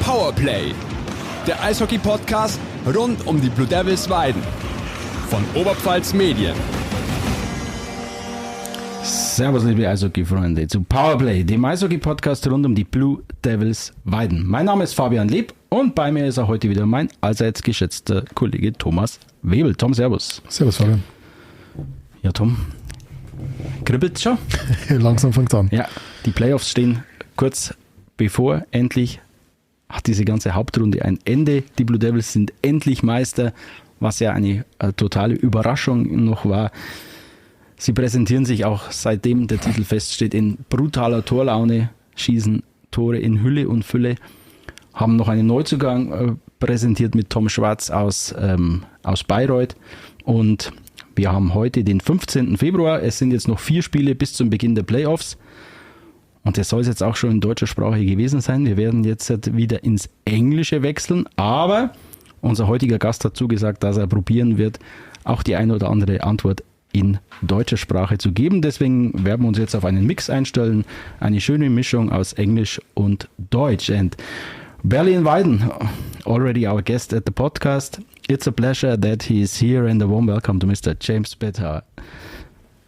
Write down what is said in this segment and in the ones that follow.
Powerplay, der Eishockey-Podcast rund um die Blue Devils Weiden von Oberpfalz Medien. Servus, liebe Eishockey-Freunde, zu Powerplay, dem Eishockey-Podcast rund um die Blue Devils Weiden. Mein Name ist Fabian Lieb und bei mir ist auch heute wieder mein allseits geschätzter Kollege Thomas Webel. Tom, servus. Servus, Fabian. Ja, Tom, kribbelt's schon? Langsam fängt's an. Ja, die Playoffs stehen kurz bevor. Endlich hat diese ganze Hauptrunde ein Ende. Die Blue Devils sind endlich Meister, was ja eine totale Überraschung noch war. Sie präsentieren sich auch, seitdem der Titel feststeht, in brutaler Torlaune, schießen Tore in Hülle und Fülle, haben noch einen Neuzugang präsentiert mit Tom Schwarz aus Bayreuth und wir haben heute den 15. Februar. Es sind jetzt noch 4 Spiele bis zum Beginn der Playoffs. Und das soll es jetzt auch schon in deutscher Sprache gewesen sein. Wir werden jetzt wieder ins Englische wechseln. Aber unser heutiger Gast hat zugesagt, dass er probieren wird, auch die eine oder andere Antwort in deutscher Sprache zu geben. Deswegen werden wir uns jetzt auf einen Mix einstellen. Eine schöne Mischung aus Englisch und Deutsch. And Berlin Weiden, already our guest at the podcast. It's a pleasure that he is here, and a warm welcome to Mr. James Bettauer.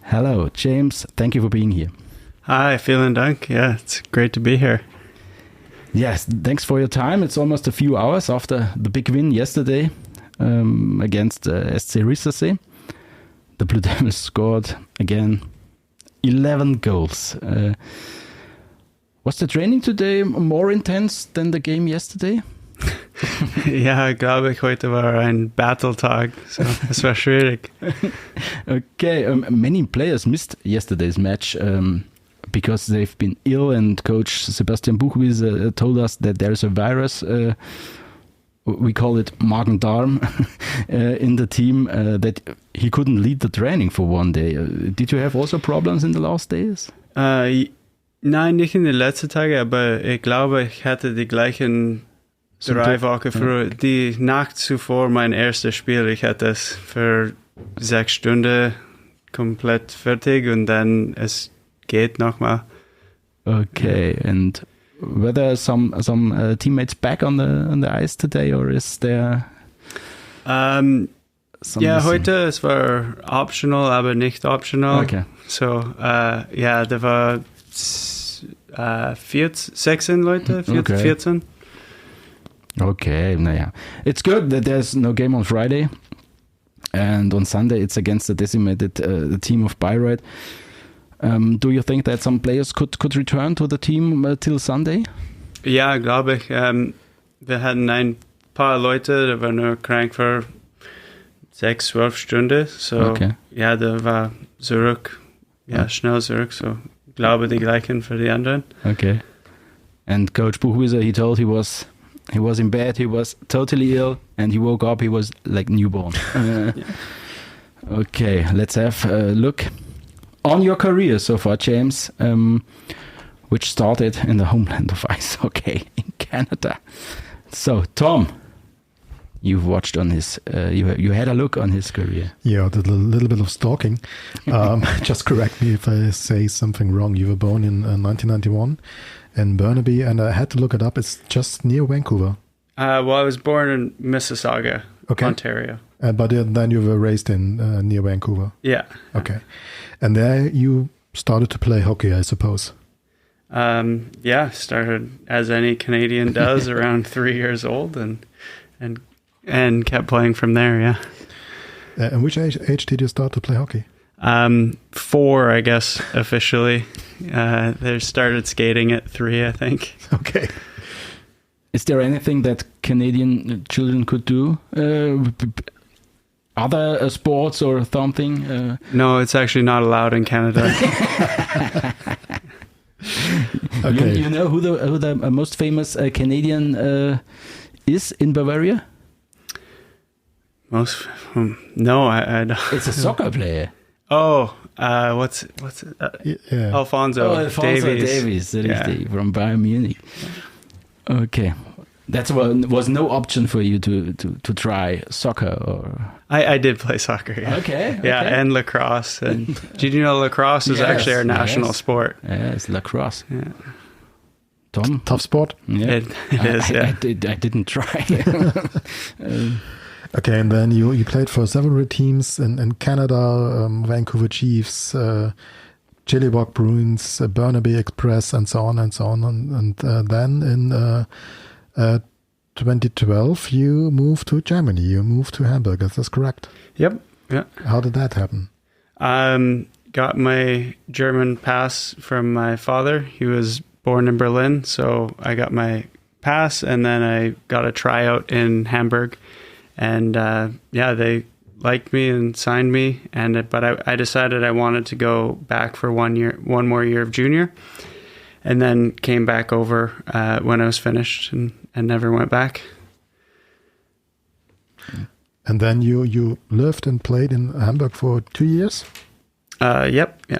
Hello, James. Thank you for being here. Hi, vielen Dank. Yeah, it's great to be here. Yes, thanks for your time. It's almost a few hours after the big win yesterday against SC Riestersee. The Blue Devils scored again 11 goals. Was the training today more intense than the game yesterday? Ja, glaube ich, heute war ein Battle-Tag, so es war schwierig. Okay, many players missed yesterday's match because they've been ill, and Coach Sebastian Buchwieser told us that there's a virus, we call it Magen-Darm, in the team, that he couldn't lead the training for one day. Did you have also problems in the last days? Nein, nicht in den letzten Tagen, aber ich glaube, ich hatte die gleichen 3 Wochen früher. Die Nacht zuvor mein erstes Spiel, ich hatte es für 6 Stunden komplett fertig und dann es geht nochmal. Okay, and were there some teammates back on the ice today, or is there? Ja, heute es war optional, aber nicht optional. Okay. So, ja, da war 16 Leute, 14. Okay, naja. It's good that there's no game on Friday, and on Sunday it's against the decimated team of Bayreuth. Do you think that some players could return to the team till Sunday? Ja, glaube ich. Wir hatten ein paar Leute, die waren nur krank für 6-12 Stunden. So, okay. Ja, der war zurück. Ja, schnell zurück. So, glaube die gleichen für die anderen. Okay. And Coach Buchwieser, he told he was in bed, he was totally ill, and he woke up, he was like newborn. Okay, let's have a look on your career so far, James, which started in the homeland of ice hockey in Canada. So, Tom, you've watched on his, you had a look on his career. Yeah, did a little bit of stalking. Just correct me if I say something wrong. You were born in 1991 in Burnaby, and I had to look it up. It's just near Vancouver. Well, I was born in Mississauga, Ontario. But then you were raised in near Vancouver. Yeah. Okay. And there you started to play hockey, I suppose. Yeah, started as any Canadian does around 3 years old and kept playing from there, yeah. And which age did you start to play hockey? 4, I guess, officially. They started skating at 3, I think. Okay. Is there anything that Canadian children could do? Other sports or something? No, it's actually not allowed in Canada. Okay. You know who the most famous Canadian is in Bavaria? No, I don't. It's a soccer player. Oh, what's it? Yeah. Alfonso Davies, richtig, from Bayern Munich. Okay. That was no option for you to try soccer, or I did play soccer. Yeah. Okay. Yeah, and lacrosse. And did you know lacrosse is actually our national sport? Yeah, it's lacrosse. Yeah. Tom? Tough sport. Yeah. It is, yeah. I didn't try. Okay, and then you played for several teams in Canada, Vancouver Chiefs, Chilliwack Bruins, Burnaby Express, and so on and so on. And then in 2012, you moved to Germany. You moved to Hamburg. Is this correct? Yep. Yeah. How did that happen? Got my German pass from my father. He was born in Berlin, so I got my pass, and then I got a tryout in Hamburg. And they liked me and signed me. But I decided I wanted to go back for 1 more year of junior, and then came back over when I was finished, and never went back. And then you lived and played in Hamburg for 2 years? Yep. Yeah.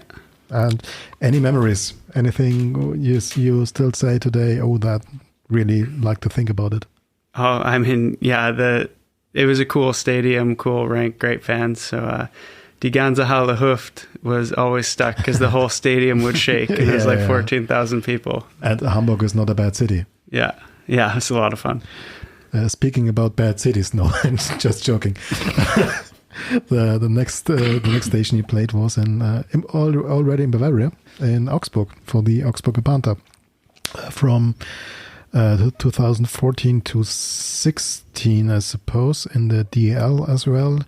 And any memories? Anything you still say today? Oh, that really like to think about it. Oh, I mean, yeah. It was a cool stadium, cool rink, great fans. So die ganze Halle Hüft was always stuck because the whole stadium would shake. And there's 14,000 people. And Hamburg is not a bad city. Yeah, it's a lot of fun. Speaking about bad cities, no, I'm just joking. The next station you played was already in Bavaria, in Augsburg, for the Augsburger Panther. From 2014 to 16, I suppose, in the DL as well.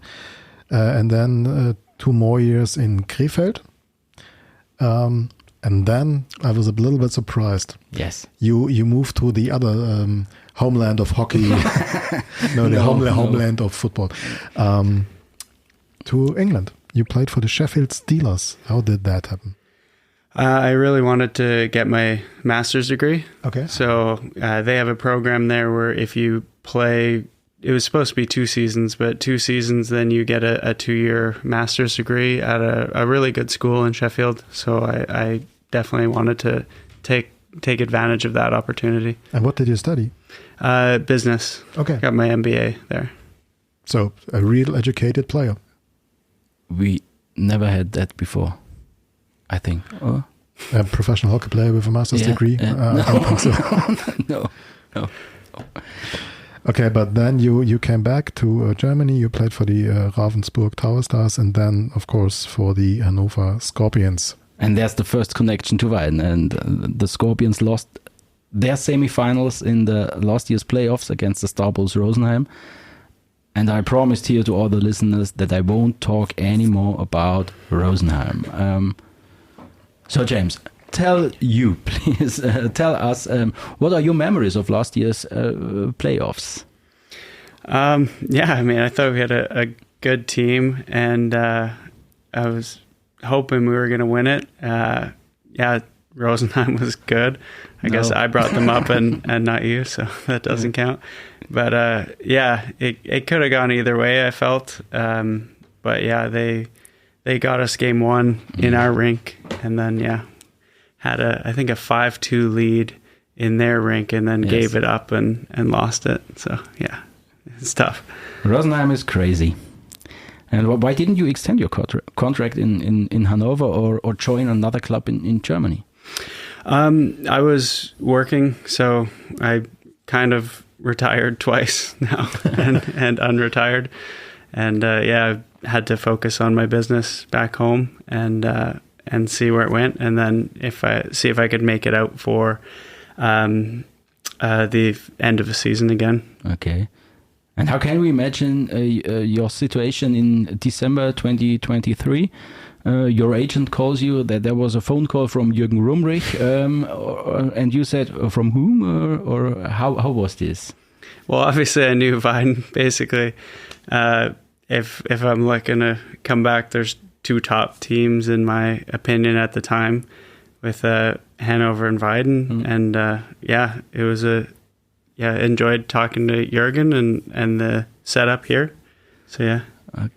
And then 2 more years in Krefeld. And then I was a little bit surprised. Yes. You moved to the other homeland of hockey. Homeland of football. To England. You played for the Sheffield Steelers. How did that happen? I really wanted to get my master's degree. Okay. So they have a program there where if you play, it was supposed to be 2 seasons, but 2 seasons, then you get a 2-year master's degree at a really good school in Sheffield. So I definitely wanted to take advantage of that opportunity. And what did you study? Business. Okay. Got my MBA there. So a real educated player. We never had that before, I think. Oh. A professional hockey player with a master's degree? No. I don't think so. No. Okay, but then you came back to Germany. You played for the Ravensburg Tower Stars, and then, of course, for the Hannover Scorpions. And there's the first connection to Weiden. And the Scorpions lost their semifinals in the last year's playoffs against the Star Bulls Rosenheim. And I promised here to all the listeners that I won't talk anymore about Rosenheim. So, James, tell us, what are your memories of last year's playoffs? I thought we had a good team, and I was hoping we were going to win it. Rosenheim was good. I guess I brought them up and not you, so that doesn't count. But it could have gone either way, I felt. But yeah, they got us game 1 in our rink, and then had I think a 5-2 lead in their rink, and then gave it up and lost it. So yeah, it's tough. Rosenheim is crazy. And why didn't you extend your contract in Hanover or join another club in Germany? I was working, so I kind of retired twice now and unretired. And I had to focus on my business back home and see where it went. And then if I could make it out for the end of the season again. Okay. And how can we imagine your situation in December 2023? Your agent calls you that there was a phone call from Jürgen Rumrich, and you said, from whom, or how was this? Well, obviously I knew Weiden, basically. If I'm looking to come back, there's 2 top teams, in my opinion, at the time, with Hanover and Weiden. And it was enjoyed talking to Jürgen and the setup here. So yeah.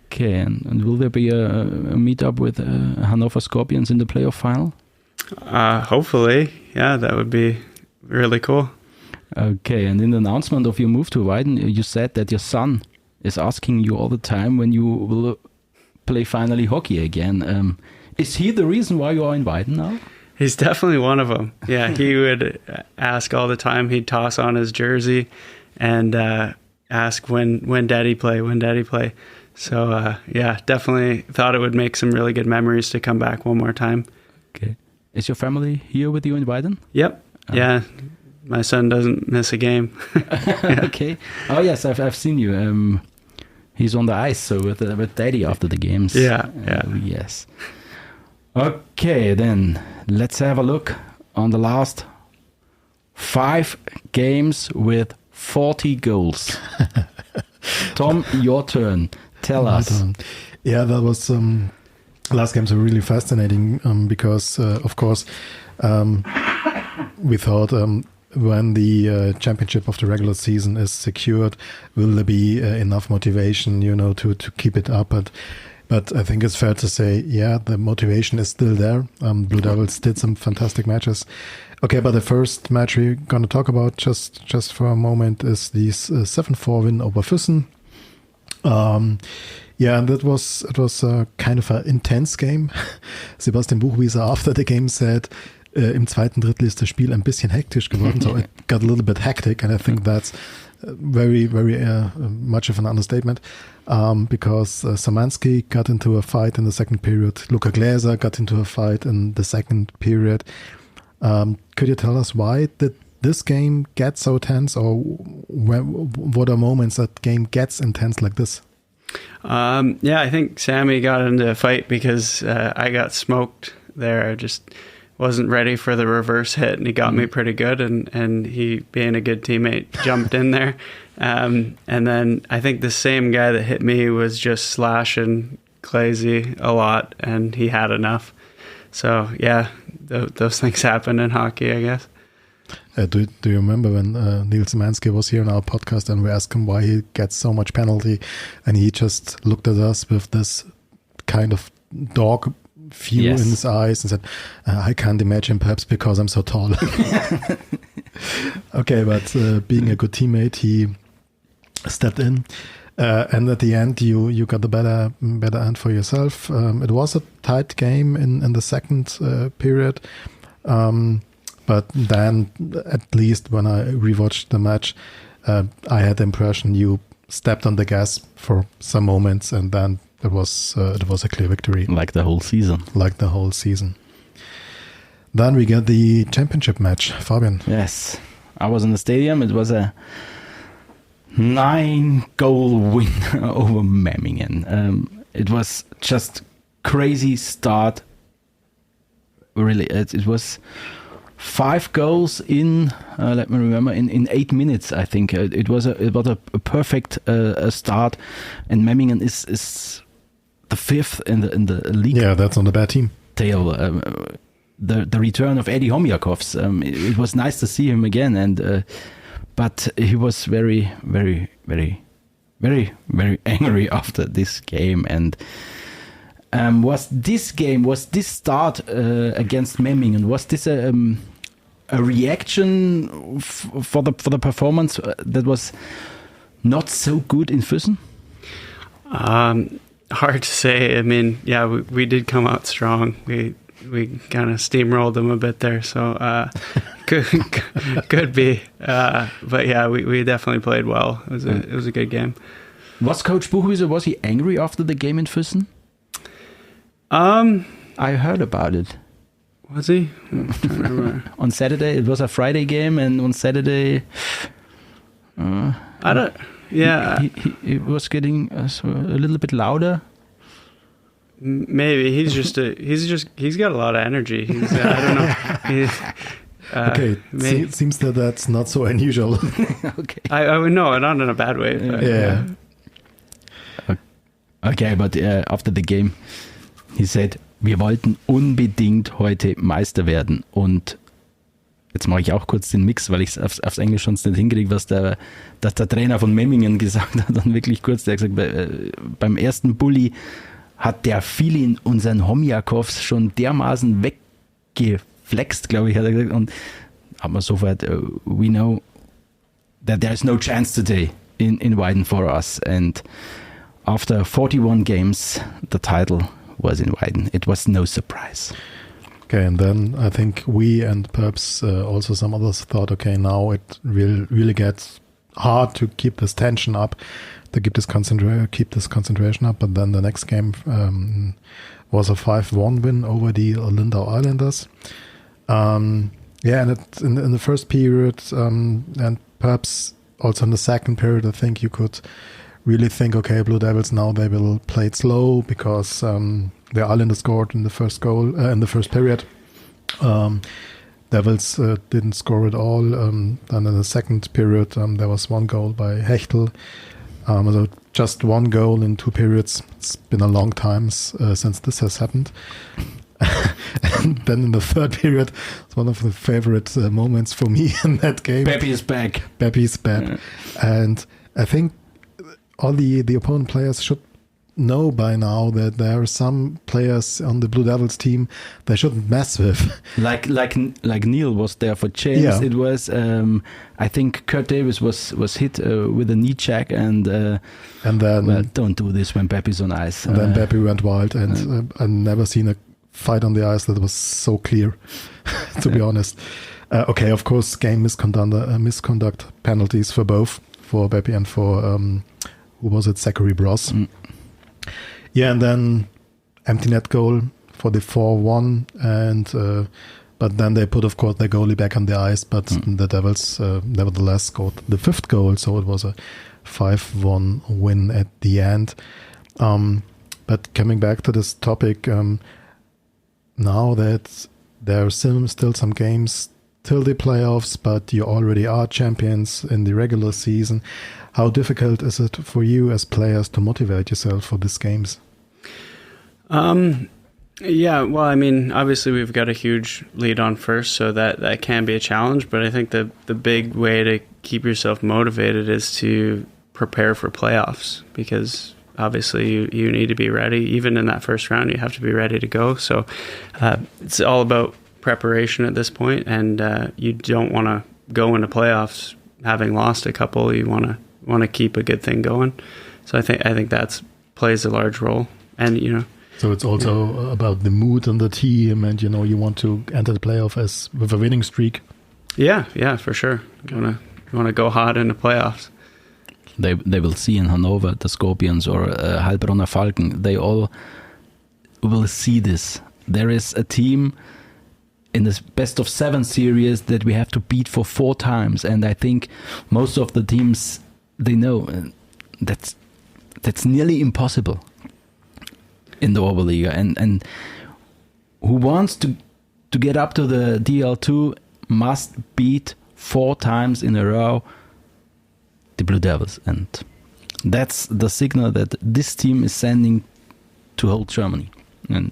Okay, and will there be a meetup with Hannover Scorpions in the playoff final? Hopefully, yeah, that would be really cool. Okay, and in the announcement of your move to Weiden, you said that your son is asking you all the time when you will play finally hockey again. Is he the reason why you are in Weiden now? He's definitely one of them. Yeah, he would ask all the time. He'd toss on his jersey and ask when Daddy play. So yeah, definitely thought it would make some really good memories to come back one more time. Okay. Is your family here with you in Weiden? Yep. Yeah. My son doesn't miss a game. Okay. Oh yes, I've seen you. He's on the ice, so with Daddy after the games. Yeah. Yes. Okay, then let's have a look on the last 5 games with 40 goals. Tom, your turn. Tell us. Yeah, that was last games are really fascinating because, of course, we thought when the championship of the regular season is secured, will there be enough motivation, to keep it up? But I think it's fair to say, yeah, the motivation is still there. Blue Devils did some fantastic matches. Okay, but the first match we're going to talk about just for a moment is this 7-4 win over Füssen. Yeah, and it was kind of an intense game. Sebastian Buchwieser after the game said, im zweiten Drittel ist das Spiel ein bisschen hektisch geworden, so it got a little bit hectic, and I think that's very, very much of an understatement, because Szymanski got into a fight in the second period, Luka Gläser got into a fight in the second period. Could you tell us why did this game get so tense, or what are moments that game gets intense like this? Yeah, I think Sammy got into a fight because I got smoked there. I just wasn't ready for the reverse hit, and he got me pretty good, and he, being a good teammate, jumped in there. And then I think the same guy that hit me was just slashing Glazy a lot, and he had enough. So yeah, those things happen in hockey, I guess. Do you remember when Neil Szymanski was here on our podcast and we asked him why he gets so much penalty, and he just looked at us with this kind of dog view in his eyes and said, I can't imagine, perhaps because I'm so tall. Okay, but being a good teammate, he stepped in, and at the end you got the better end for yourself. It was a tight game in the second period, but then at least when I rewatched the match, I had the impression you stepped on the gas for some moments, and then it was a clear victory. Like the whole season. Then we get the championship match. Fabian. Yes. I was in the stadium. It was a 9-goal win over Memmingen. It was just crazy start. Really, it was 5 goals in, let me remember, in 8 minutes, I think. It was a perfect start, and Memmingen is the 5th in the league. Yeah, that's not a bad team. Tail. The return of Eddie Homjakovs. It was nice to see him again, and but he was very, very, very, very, very angry after this game. And was this start against Memmingen? Was this a reaction for the performance that was not so good in Füssen? Hard to say. I mean, yeah, we did come out strong. We kind of steamrolled them a bit there, so could be. But yeah, we definitely played well. It was a good game. Was Coach Buchwieser, was he angry after the game in Füssen? I heard about it. Was he? I'm trying to remember. On Saturday, it was a Friday game, and on Saturday, I don't. Yeah, he was getting a little bit louder. Maybe he's got a lot of energy. I don't know. Okay, seems that's not so unusual. Okay, I would know, not in a bad way. But, yeah. Okay, but after the game, he said, wir wollten unbedingt heute Meister werden. Und jetzt mache ich auch kurz den Mix, weil ich es aufs Englisch sonst nicht hinkriege, was der Trainer von Memmingen gesagt hat. Dann wirklich kurz, der hat gesagt, beim ersten Bulli hat der Filin unseren Homjakovs schon dermaßen weggeflext, glaube ich, hat er gesagt. Und hat man sofort, we know that there's no chance today in Weiden for us. And after 41 games, the title was in Weiden. It was no surprise. Okay, and then I think we and perhaps also some others thought, okay, now it really gets hard to keep this tension up, to keep this concentration up. But then the next game was a 5-1 win over the Lindau Islanders. And in the first period, and perhaps also in the second period, I think you could really think, okay, Blue Devils now they will play it slow because the Islanders scored in the first goal in the first period. Devils didn't score at all. Then in the second period, there was one goal by Hechtel. So just one goal in 2 periods. It's been a long time since this has happened. And then in the third period, it's one of the favorite moments for me in that game. Pepe is back. Yeah. And I think all the opponent players should know by now that there are some players on the Blue Devils team they shouldn't mess with. Like Neil was there for James. Yeah. It was I think Kurt Davis was hit with a knee check and then don't do this when Pepe's on ice. And then Pepe went wild, and I've never seen a fight on the ice that was so clear, to be honest. Okay, of course, game misconduct penalties for both, for Pepe and for who was it, Zachary Bross. Yeah, and then empty net goal for the 4-1, and but then they put, of course, their goalie back on the ice, but the Devils nevertheless scored the 5th goal, so it was a 5-1 win at the end. But coming back to this topic, now that there are still some games till the playoffs, but you already are champions in the regular season, how difficult is it for you as players to motivate yourself for these games? Yeah, well, I mean, obviously we've got a huge lead on first, so that can be a challenge, but I think the big way to keep yourself motivated is to prepare for playoffs, because obviously you need to be ready. Even in that first round, you have to be ready to go. So it's all about preparation at this point, and you don't want to go into playoffs having lost a couple. You want to keep a good thing going. So I think that plays a large role, and So it's also about the mood on the team, and you want to enter the playoff with a winning streak. Yeah, for sure. You want to go hard in the playoffs. They will see in Hannover the Scorpions or Heilbronner Falken. They all will see this. There is a team in this best of 7 series that we have to beat for 4 times, and I think most of the teams, they know that's nearly impossible in the Oberliga, and who wants to get up to the DL2 must beat 4 times in a row the Blue Devils, and that's the signal that this team is sending to whole Germany, and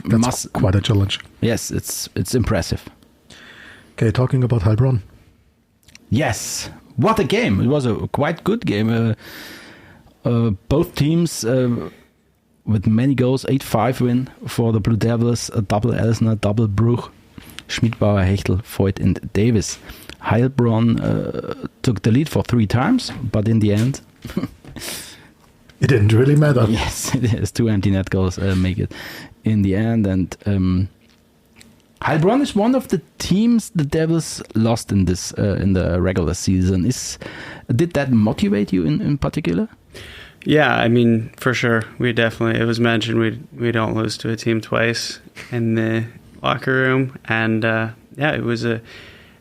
that's quite a challenge. Yes, it's impressive. Okay, talking about Heilbronn. Yes, what a game! It was a quite good game. Both teams with many goals, 8-5 win for the Blue Devils, a double Elsner, double Bruch, Schmidbauer, Hechtel, Voigt and Davis. Heilbronn took the lead for 3 times, but in the end it didn't really matter. Yes, it is. 2 empty net goals make it in the end, and Heilbronn is one of the teams the Devils lost in this in the regular season. Did that motivate you in particular? Yeah, I mean, for sure. It was mentioned we don't lose to a team twice in the locker room, and it was an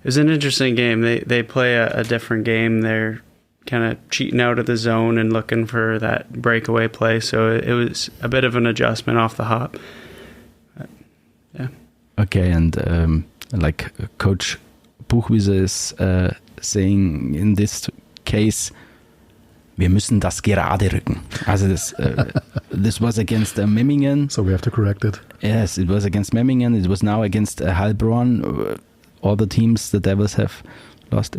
interesting game. They play a different game. They're kind of cheating out of the zone and looking for that breakaway play, so it was a bit of an adjustment off the hop. Yeah. Okay, and like Coach Buchwieser is saying in this case, wir müssen das gerade rücken. Also this was against Memmingen. So we have to correct it. Yes, it was against Memmingen. It was now against Heilbronn. All the teams the Devils have lost.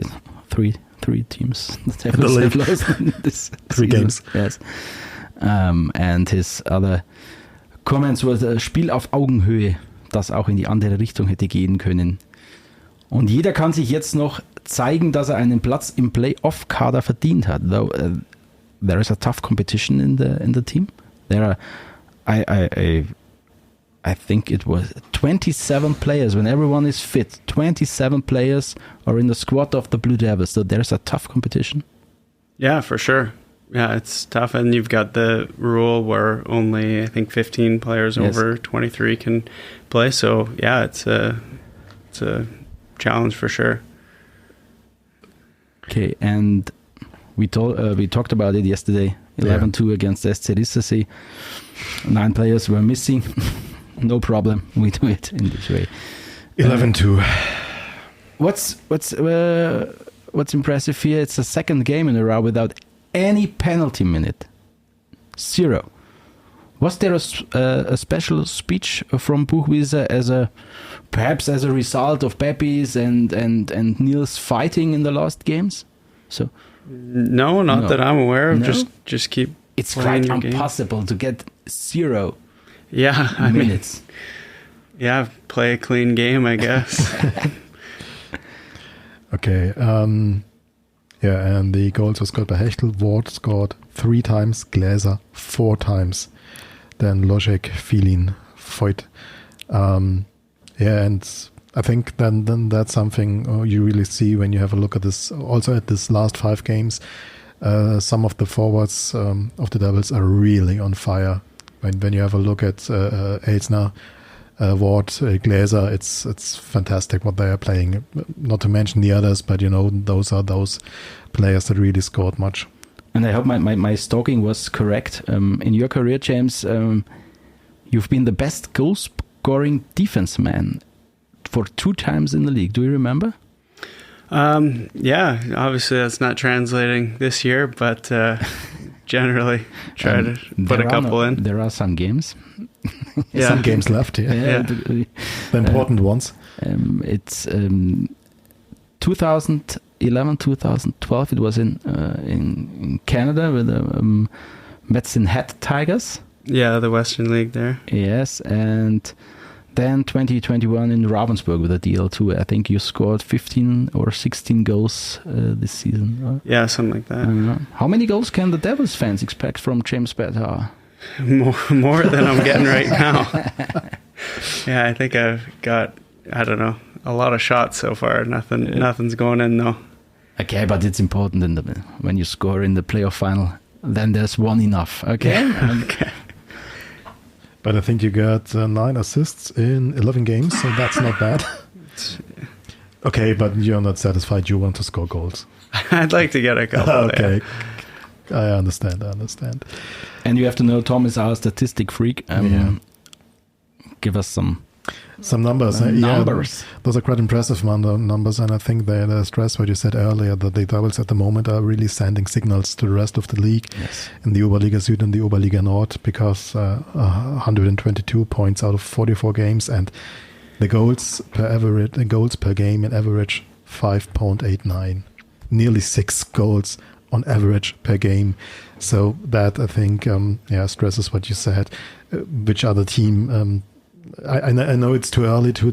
3 teams the Devils have lost in this 3 games. Yes. And his other comments was Spiel auf Augenhöhe, das auch in die andere Richtung hätte gehen können. Und jeder kann sich jetzt noch zeigen, dass er einen Platz im Playoff-Kader verdient hat. Though there is a tough competition in the team. There are, I I think it was 27 players. When everyone is fit, 27 players are in the squad of the Blue Devils. So there's a tough competition. Yeah, for sure. Yeah, it's tough. And you've got the rule where only, I think, 15 players over 23 can play. So, yeah, it's a challenge for sure. Okay, and we talked about it yesterday. 11-2 against SC. 9 players were missing. No problem. We do it in this way. 11-2. What's impressive here? It's the second game in a row without any penalty minute. 0. Was there a special speech from Buchwieser perhaps as a result of Pepe's and Niels fighting in the last games? So no, not that I'm aware of. No? Just keep. It's quite impossible to get 0. Yeah, minutes. Play a clean game, I guess. Okay. And the goals were scored by Hechtel. Ward scored 3 times, Gläser 4 times. Then Loschek, Filin, Voigt. And I think then that's something you really see when you have a look at this. Also at this last 5 games, some of the forwards of the Devils are really on fire. When you have a look at Elsner, Ward, Gläser, it's fantastic what they are playing. Not to mention the others, but those are those players that really scored much. And I hope my stalking was correct. In your career, James, you've been the best goal-scoring defense man for 2 times in the league. Do you remember? Yeah, obviously that's not translating this year, but generally try to put a couple in. There are some games. Some games left, the important ones. It's 2011, 2012. It was in Canada with the Medicine Hat Tigers. Yeah, the Western League there. Yes, and then 2021 in Ravensburg with a DL2. I think you scored 15 or 16 goals this season. Right? Yeah, something like that. How many goals can the Devils fans expect from James Bettauer? More than I'm getting right now. Yeah, I think I've got, I don't know, a lot of shots so far. Nothing's going in though. Okay, but it's important when you score in the playoff final, then there's one enough. Okay. Okay. But I think you got 9 assists in 11 games, so that's not bad. Okay, but you're not satisfied. You want to score goals. I'd like to get a couple. Okay. Yeah. I understand. And you have to know Tom is our statistic freak. Give us some numbers. Numbers. Those are quite impressive numbers, and I think they stress what you said earlier, that the Devils at the moment are really sending signals to the rest of the league, in the Oberliga Süd and the Oberliga Nord, because 122 points out of 44 games, and the goals per game in average 5.89, nearly 6 goals on average per game. So that, I think, stresses what you said. Which other team? I know it's too early to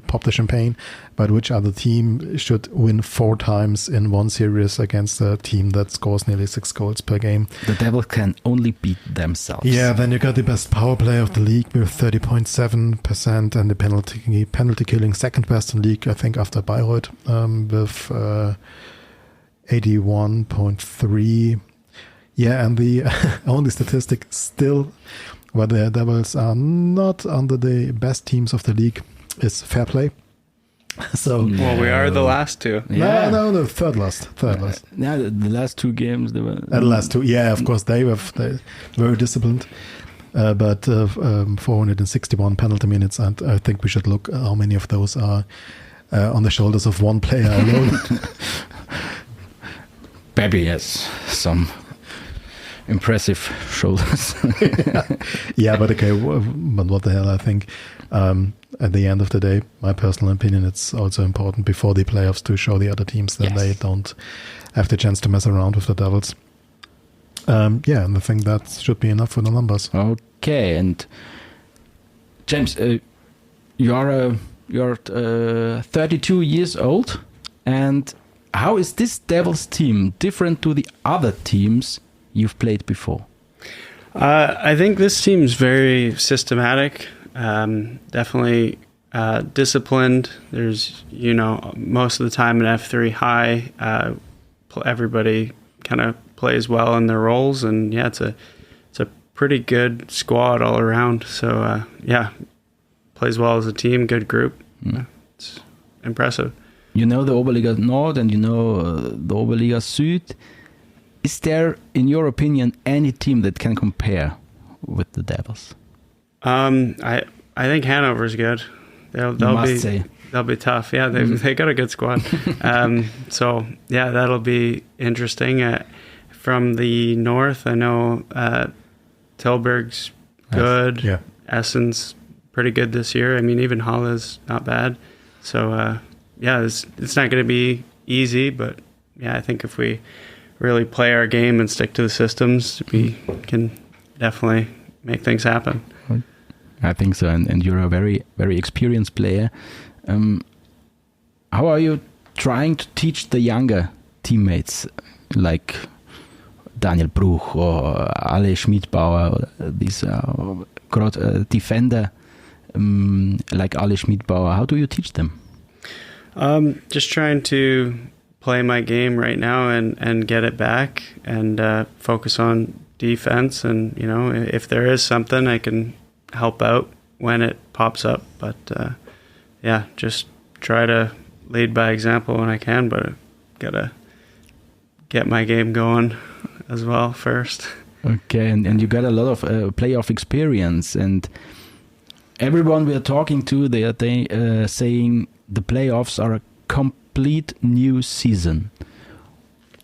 pop the champagne, but which other team should win 4 times in one series against a team that scores nearly 6 goals per game? The Devils can only beat themselves. Yeah, then you got the best power play of the league with 30.7%, and the penalty killing second best in the league, I think, after Bayreuth, with 81.3. Yeah, and the only statistic still where the Devils are not under the best teams of the league is fair play. So we are the last 2. Yeah. No, the third last. Yeah, the last 2 games they were. The last 2, yeah, of course they were very disciplined. But 461 penalty minutes, and I think we should look how many of those are on the shoulders of one player alone. Baby has some impressive shoulders. Yeah, but okay, but what the hell, I think at the end of the day, my personal opinion, it's also important before the playoffs to show the other teams that they don't have the chance to mess around with the Devils. And I think that should be enough for the numbers. Okay, and James, you're 32 years old, and how is this Devils team different to the other teams you've played before? I think this team's very systematic. Definitely disciplined. There's, most of the time in F3 high, everybody kind of plays well in their roles, and it's a pretty good squad all around. So plays well as a team, good group. It's impressive. You know the Oberliga Nord and the Oberliga Süd. Is there, in your opinion, any team that can compare with the Devils? I think Hanover's good. They'll be tough. Yeah, they got a good squad. So that'll be interesting. From the north, I know Tilburg's good. Yeah. Essen's pretty good this year. I mean, even Halle's not bad. So it's not going to be easy, but I think if we really play our game and stick to the systems, we can definitely make things happen. I think so, and you're a very, very experienced player. How are you trying to teach the younger teammates like Daniel Bruch or Ale Schmidbauer, these defender like Ale Schmidbauer? How do you teach them? Just trying to play my game right now and get it back and focus on defense. And, if there is something, I can help out when it pops up. But, just try to lead by example when I can, but I've got to get my game going as well first. Okay, and you got a lot of playoff experience, and everyone we are talking to, they are saying the playoffs are a complete new season.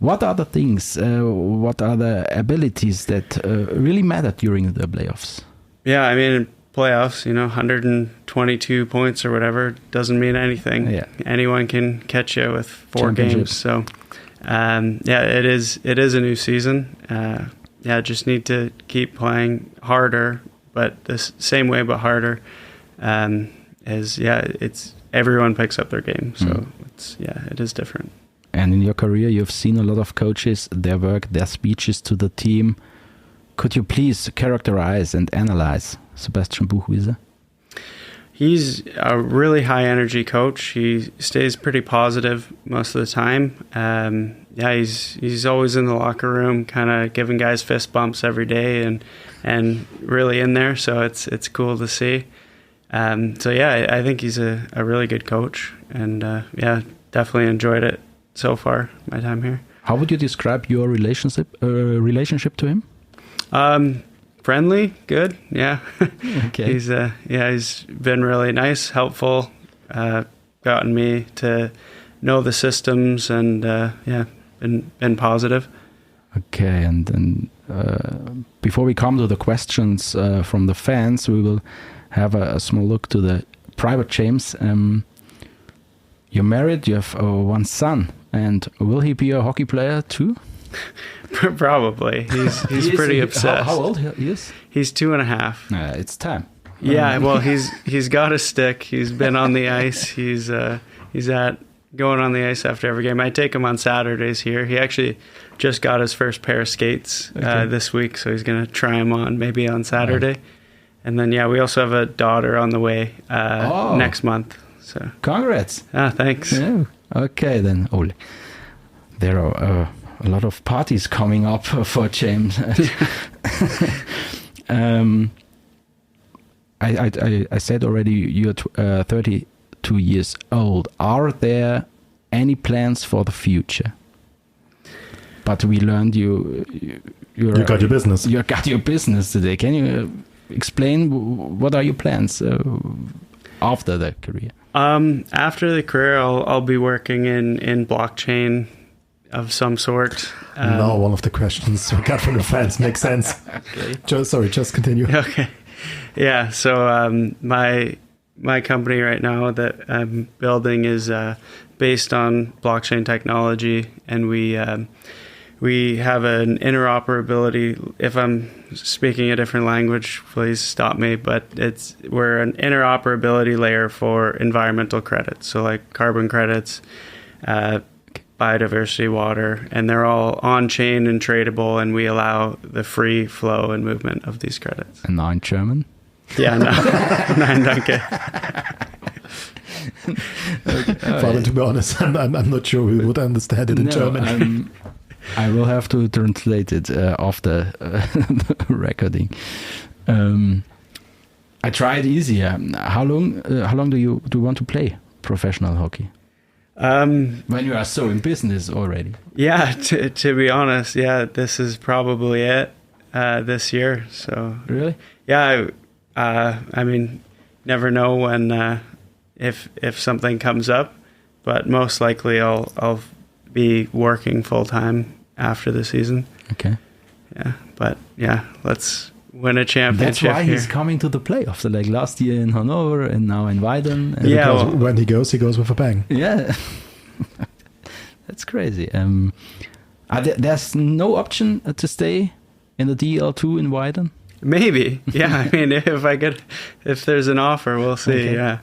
What are the things, what are the abilities that really matter during the playoffs? Yeah, I mean, in playoffs, 122 points or whatever doesn't mean anything. Yeah. Anyone can catch you with 4 games. So, it is a new season. Just need to keep playing harder, but the same way, but harder. It's everyone picks up their game. So it is different. And in your career, you've seen a lot of coaches, their work, their speeches to the team. Could you please characterize and analyze Sebastian Buchwieser? He's a really high energy coach. He stays pretty positive most of the time. He's always in the locker room, kind of giving guys fist bumps every day and really in there. So it's cool to see. I think he's a really good coach, and definitely enjoyed it so far, my time here. How would you describe your relationship to him? Friendly, good, yeah. Okay. He's been really nice, helpful, gotten me to know the systems, and been positive. Okay, and before we come to the questions from the fans, we will have a small look to the private James. You're married, you have one son, and will he be a hockey player too? Probably. He's pretty obsessed. How old he is? He's 2.5. It's time. Yeah, well, he's got a stick. He's been on the ice. He's going on the ice after every game. I take him on Saturdays here. He actually just got his first pair of skates this week, so he's going to try them on maybe on Saturday. And then, we also have a daughter on the way next month. So congrats. Thanks. Yeah. Okay, then, Ole. There are a lot of parties coming up for James. I said already you're 32 years old. Are there any plans for the future? But we learned you got your business. You got your business today. Can you explain what are your plans after the career? After the career, I'll be working in blockchain of some sort. Now one of the questions we got from the fans makes sense. Okay. Just continue. Okay. Yeah, so my company right now that I'm building is based on blockchain technology, and we have an interoperability. If I'm speaking a different language, please stop me, but we're an interoperability layer for environmental credits, so like carbon credits, biodiversity, water, and they're all on-chain and tradable, and we allow the free flow and movement of these credits. And now in German? Ja, nein, danke. Father, to be honest, I'm not sure we would understand it in German. I will have to translate it after recording. I tried easier. How long do you want to play professional hockey? When you are so in business already. Yeah, to be honest, this is probably it this year. So really, yeah. I mean, never know when if something comes up, but most likely I'll be working full time after the season. Okay. Yeah, but yeah, let's win a championship. That's why he's coming to the playoffs. Like last year in Hanover and now in Weiden. Because when he goes with a bang. Yeah. That's crazy. There's no option to stay in the DL2 in Weiden? Maybe. Yeah, I mean, if there's an offer, we'll see. Okay. Yeah.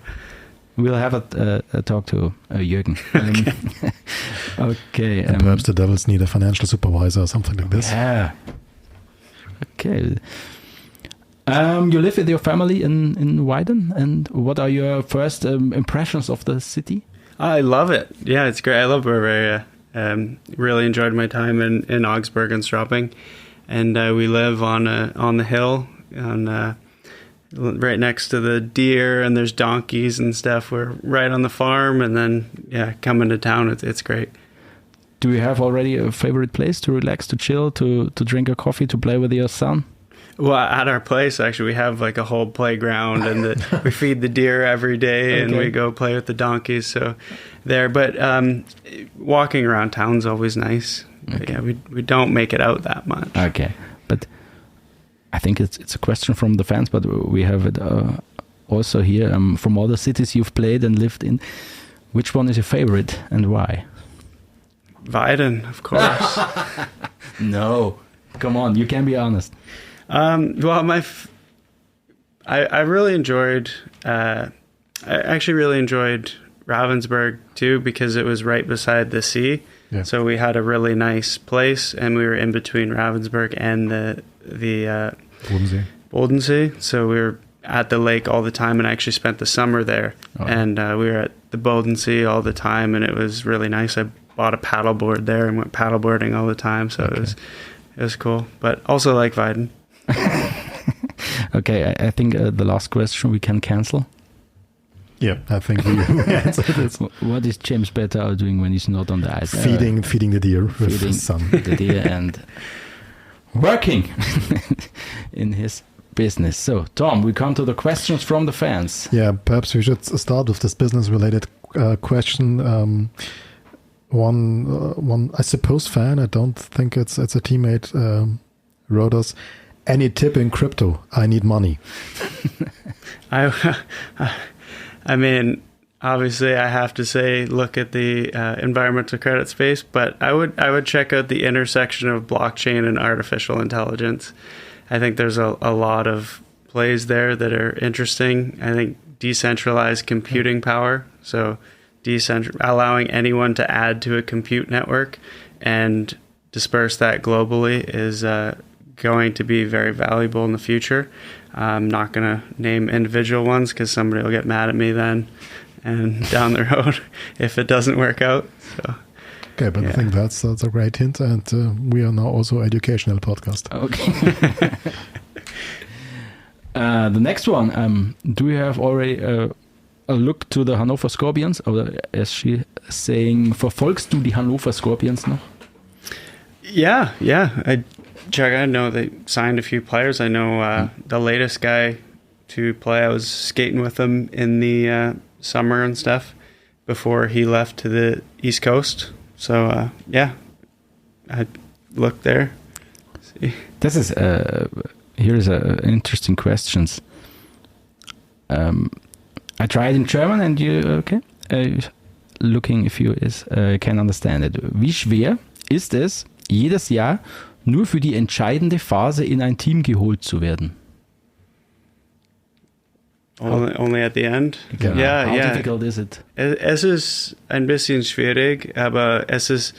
We'll have a talk to Jürgen. Okay. And perhaps the Devils need a financial supervisor or something like this. Yeah. Okay. You live with your family in Weiden, and what are your first impressions of the city? I love it. Yeah, it's great. I love Bavaria. Really enjoyed my time in Augsburg and Straubing, and we live on the hill right next to the deer, and there's donkeys and stuff. We're right on the farm, and then coming to town, it's great. Do you have already a favorite place to relax, to chill, to drink a coffee, to play with your son? Well, at our place, actually, we have like a whole playground, and we feed the deer every day, and we go play with the donkeys. So there, but walking around town's always nice. Okay. Yeah, we don't make it out that much. Okay, but I think it's a question from the fans, but we have it also here from all the cities you've played and lived in. Which one is your favorite and why? Weiden, of course. No, come on, you can be honest. Well, I really enjoyed. I actually really enjoyed Ravensburg too, because it was right beside the sea. Yeah. So we had a really nice place, and we were in between Ravensburg and the Bodensee. So we were at the lake all the time, and I actually spent the summer there. Oh. And we were at the Bodensee all the time, and it was really nice. I bought a paddleboard there and went paddleboarding all the time. So it was cool, but also like Weiden. Okay, I think the last question we can cancel. Yeah, I think we answered it. What is James Bettauer doing when he's not on the ice? Feeding the deer with his son. The deer and working in his business. So, Tom, we come to the questions from the fans. Yeah, perhaps we should start with this business-related question. One, I suppose, fan, I don't think it's a teammate, wrote us, any tip in crypto? I need money. I mean, obviously, I have to say, look at the environmental credit space, but I would check out the intersection of blockchain and artificial intelligence. I think there's a lot of plays there that are interesting. I think decentralized computing power, so allowing anyone to add to a compute network and disperse that globally is going to be very valuable in the future. I'm not going to name individual ones because somebody will get mad at me then and down the road if it doesn't work out. So, okay, but I think that's a great hint, and we are now also educational podcast. Okay. The next one, do you have already a look to the Hannover Scorpions? Or as she saying, verfolgst du die Hannover Scorpions noch? Yeah. I know they signed a few players. I know the latest guy to play, I was skating with him in the summer and stuff before he left to the East Coast. So, I looked there. See. This is, here's an interesting question. I tried in German and you, looking if you can understand it. Wie schwer ist es, jedes Jahr nur für die entscheidende Phase in ein Team geholt zu werden? Only at the end? Ja. How difficult is it? Es ist ein bisschen schwierig, aber es ist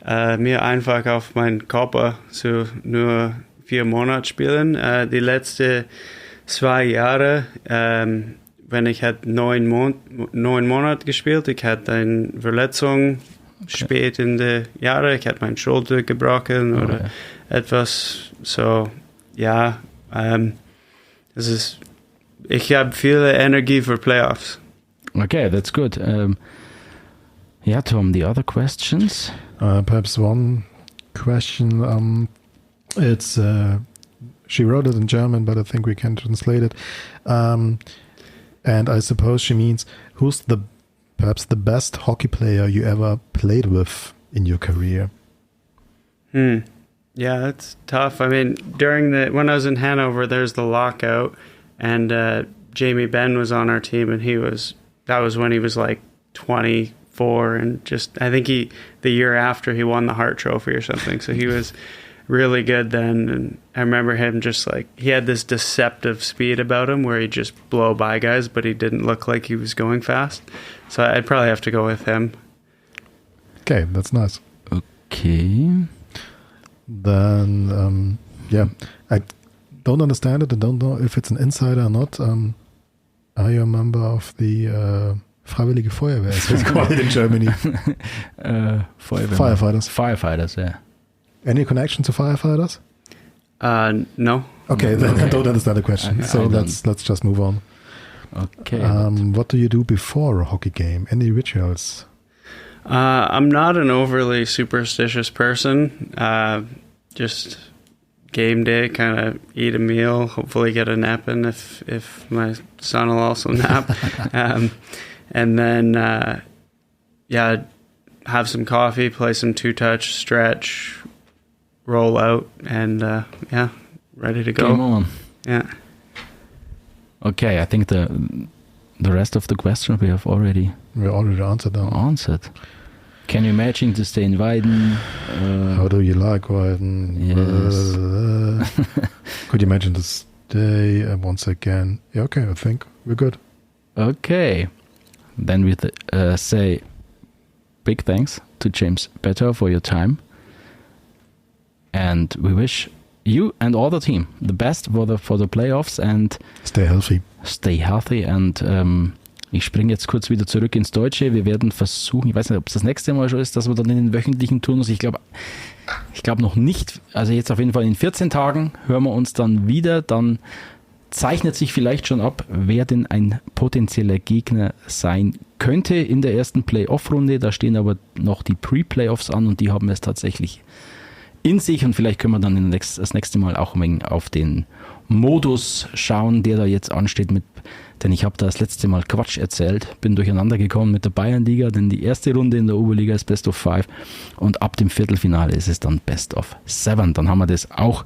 mir einfach auf meinen Körper zu nur 4 Monate spielen. Die letzte 2 Jahre, wenn ich hatte 9 Monate gespielt, ich hatte eine Verletzung spät in den Jahren, ich hatte meine Schulter gebrochen oder etwas, so, ja, ich habe viel Energie für Playoffs. Okay, that's good. Yeah, Tom, the other questions? Perhaps one question. It's she wrote it in German, but I think we can translate it. And I suppose she means, who's perhaps the best hockey player you ever played with in your career? Yeah, that's tough. I mean, when I was in Hanover, there's the lockout, and Jamie Benn was on our team, and that was when he was like 24, and I think the year after he won the Hart Trophy or something, so he was really good then. And I remember him just like, he had this deceptive speed about him where he'd just blow by guys, but he didn't look like he was going fast. So I'd probably have to go with him. Okay, that's nice. Okay. Then, I don't understand it. I don't know if it's an insider or not. Are you a member of the Freiwillige Feuerwehr, as it's called in Germany? Firefighters. Firefighters, yeah. Any connection to firefighters? No. Okay, then I don't understand the question. Let's just move on. Okay. What do you do before a hockey game? Any rituals? I'm not an overly superstitious person. Just game day, kind of eat a meal, hopefully get a nap in if my son will also nap. And then, have some coffee, play some two-touch, stretch, roll out, and ready to go. Game on. Yeah. Okay, I think the rest of the question we already answered them. Answered. Can you imagine to stay in Weiden? How do you like Weiden? Yes. Could you imagine to stay once again? Yeah, okay, I think we're good. Okay. Then we say big thanks to James Bettauer for your time. And we wish you and all the team the best for the playoffs and stay healthy. Stay healthy. Und ich springe jetzt kurz wieder zurück ins Deutsche. Wir werden versuchen, ich weiß nicht, ob es das nächste Mal schon ist, dass wir dann in den wöchentlichen Turnus, ich glaube noch nicht, also jetzt auf jeden Fall in 14 Tagen hören wir uns dann wieder. Dann zeichnet sich vielleicht schon ab, wer denn ein potenzieller Gegner sein könnte in der ersten Playoff-Runde. Da stehen aber noch die Pre-Playoffs an und die haben es tatsächlich in sich, und vielleicht können wir dann das nächste Mal auch ein wenig auf den Modus schauen, der da jetzt ansteht, denn ich habe da das letzte Mal Quatsch erzählt, bin durcheinander gekommen mit der Bayernliga, denn die erste Runde in der Oberliga ist Best of 5 und ab dem Viertelfinale ist es dann Best of 7. Dann haben wir das auch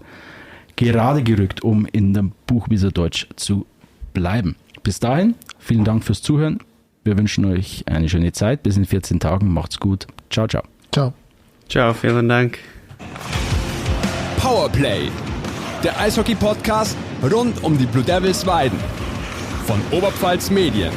gerade gerückt, um in dem Buchwieser Deutsch zu bleiben. Bis dahin, vielen Dank fürs Zuhören. Wir wünschen euch eine schöne Zeit. Bis in 14 Tagen. Macht's gut. Ciao, ciao. Ciao. Ciao, vielen Dank. Powerplay, der Eishockey-Podcast rund um die Blue Devils Weiden von Oberpfalz Medien.